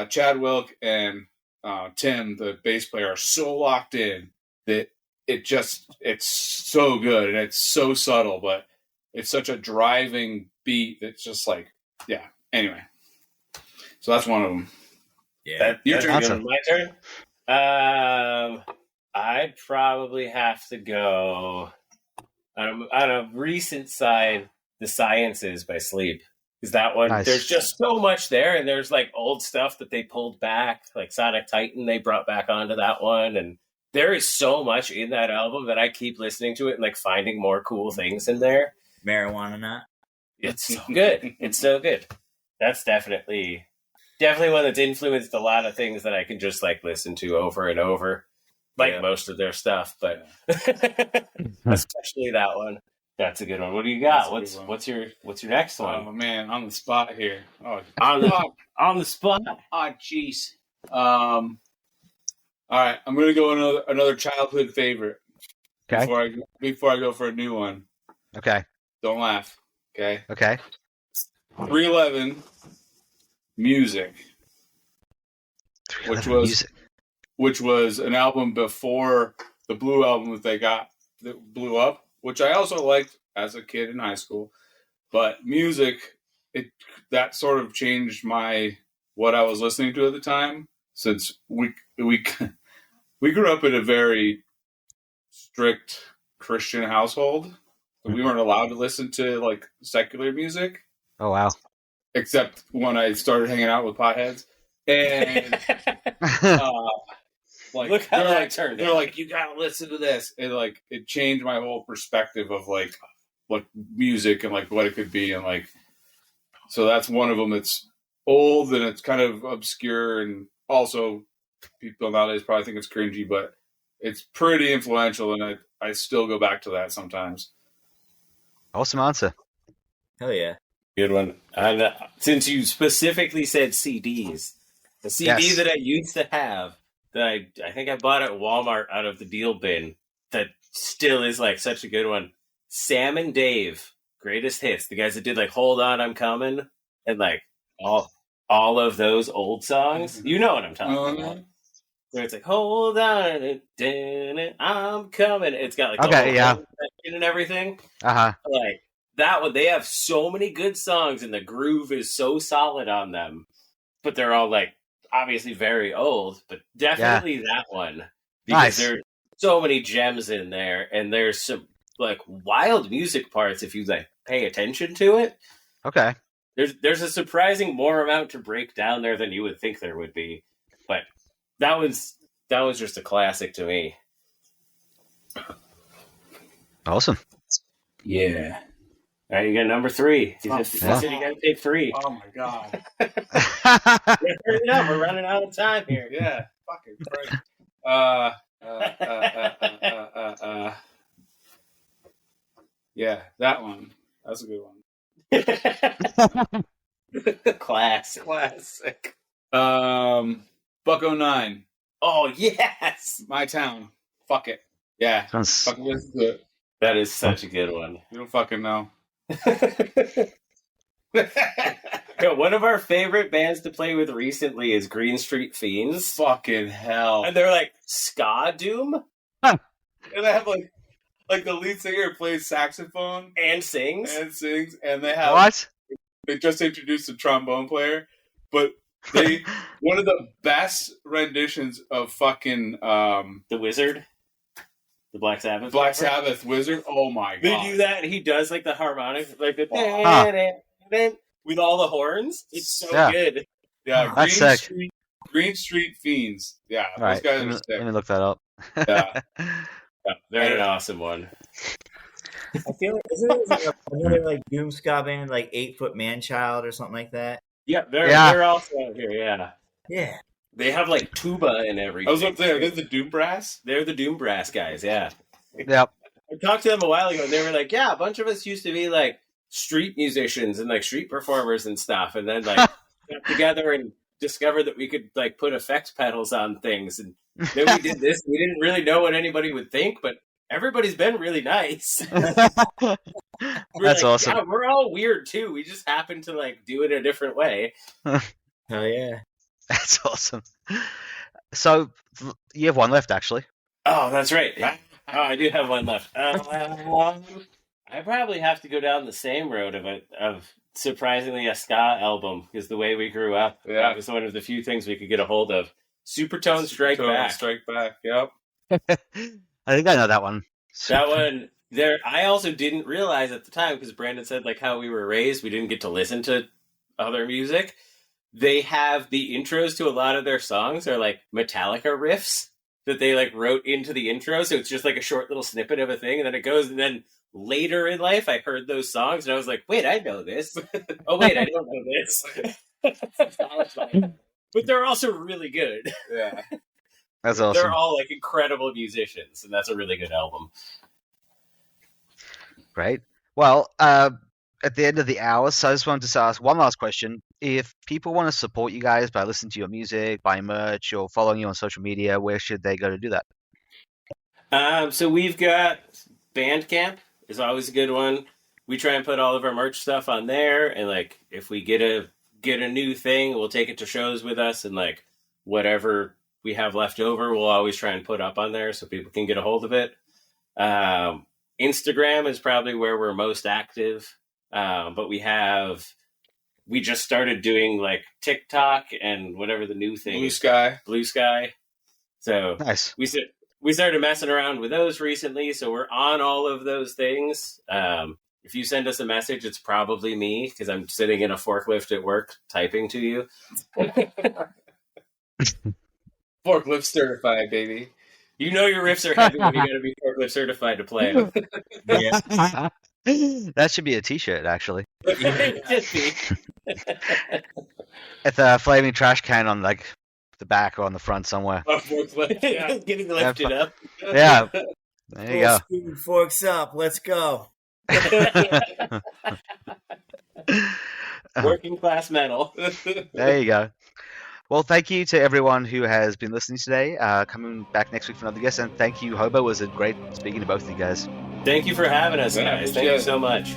Chad Wilk, and Tim, the bass player, are so locked in that it's so good and it's so subtle, but it's such a driving beat that's just like, yeah. Anyway, so that's one of them. Yeah. Your That's turn. Awesome. My turn. I'd probably have to go on a recent side, The Sciences by Sleep. Is that one? Nice. There's just so much there, and there's like old stuff that they pulled back, like Sonic Titan they brought back onto that one, and there is so much in that album that I keep listening to it and like finding more cool things in there. Marijuana nut. It's so good. It's so good. That's definitely one that's influenced a lot of things that I can just like listen to over and over. like Yeah. most of their stuff, but especially that one. That's a good one. What do you got? That's a good one. What's your next Oh one? man, on the spot here. Oh, On the spot. jeez. All right, I'm gonna go another childhood favorite. Okay. Before I go for a new one. Okay. Don't laugh. Okay. Okay. 311 Music, which was an album before the Blue album that blew up, which I also liked as a kid in high school. But Music, that sort of changed what I was listening to at the time, since we grew up in a very strict Christian household. We weren't allowed to listen to like secular music. Oh wow. Except when I started hanging out with potheads, and like Look how that turned they're out. like, you gotta listen to this, and like it changed my whole perspective of like what music and like what it could be, and like so that's one of them. It's old and it's kind of obscure, and also people nowadays probably think it's cringy, but it's pretty influential, and I still go back to that sometimes. Awesome answer. Hell yeah. Good one. And since you specifically said CDs, the CD Yes. that I used to have, that I think I bought at Walmart out of the deal bin, that still is like such a good one. Sam and Dave, greatest hits. The guys that did like "Hold On, I'm Coming" and like all of those old songs. You know what I'm talking about. Where it's like "Hold On, I'm coming." It's got like the Okay, whole yeah. section and everything. Uh-huh. Like that one, they have so many good songs, and the groove is so solid on them. But they're all like obviously very old, but definitely that one because Nice. there's so many gems in there, and there's some like wild music parts if you like pay attention to it. Okay. There's a surprising more amount to break down there than you would think there would be, but that was just a classic to me. Awesome. Yeah. All right, you got number 3. You Oh, said you got to take 3. Oh my god. Hurry up, we're running out of time here. Yeah. Fucking Christ. Yeah, that one. That's a good one. Classic. Buck 09. Oh yes, My town. Fuck it. Yeah. Sounds- Fucking listen to it. that is such a good one. You don't fucking know. Yo, one of our favorite bands to play with recently is Green Street Fiends, Fucking hell. and they're like ska doom And they have like the lead singer plays saxophone and sings. and sings, and they have What? they just introduced a trombone player, but they one of the best renditions of fucking The Wizard, the Black Sabbath. Black Sabbath Wizard. Oh my They god. do that, and he does like the harmonics, like the Huh. with all the horns. It's so Yeah. good. Yeah, That's sick. Green Street Fiends. Yeah, All right. those guys Let are me, sick. let me look that up. Yeah. Yeah, they're an awesome one. I feel like isn't it like another like doom ska band, like 8 Foot Man Child or something like that? Yeah, they're Yeah. they're also out here. Yeah, Yeah. they have like tuba and everything. I was up there. There's the Doom Brass. They're the Doom Brass guys. Yeah, Yep. I talked to them a while ago, and they were like, "Yeah, a bunch of us used to be like street musicians and like street performers and stuff, and then like got together and discovered that we could like put effects pedals on things, and then we did this. We didn't really know what anybody would think, but everybody's been really nice." We're That's like, awesome. Yeah, we're all weird too. We just happen to like do it a different way. Hell yeah. That's awesome. So you have one left, actually. Oh, that's right. Oh, I do have one left. I probably have to go down the same road of surprisingly a ska album, because the way we grew up, Yeah. that was one of the few things we could get a hold of. Supertone Strike Back. Strike Back. Yep. I think I know that one. That one there. I also didn't realize at the time, because Brandon said like how we were raised, we didn't get to listen to other music. They have the intros to a lot of their songs are like Metallica riffs that they like wrote into the intro, so it's just like a short little snippet of a thing, and then it goes, and then later in life I heard those songs and I was like, wait, I know this. Oh wait, I don't know this. But they're also really good. Yeah. That's They're awesome. all like incredible musicians, and that's a really good album. Great. Well, at the end of the hour, so I just wanted to ask one last question. If people want to support you guys by listening to your music, buying merch, or following you on social media, where should they go to do that? So we've got Bandcamp is always a good one. We try and put all of our merch stuff on there, and like if we get a new thing, we'll take it to shows with us, and like whatever we have left over, we'll always try and put up on there so people can get a hold of it. Instagram is probably where we're most active, but we just started doing like TikTok and whatever the new thing is. Blue Sky. So Nice. we started messing around with those recently, so we're on all of those things. If you send us a message, it's probably me because I'm sitting in a forklift at work typing to you. Forklift certified, baby. You know your riffs are heavy when you got to be forklift certified to play them. Yeah. That should be a T-shirt, actually. Just be. It's a flaming trash can on like the back or on the front somewhere. A forklift, yeah. Getting lifted up. Yeah. There you go. Spoon, forks up. Let's go. Working class metal. There you go. Well, thank you to everyone who has been listening today. Coming back next week for another guest, and thank you, Hobo. It was great speaking to both of you guys. Thank you for having us, Yeah, guys. Thank appreciate you it. so much.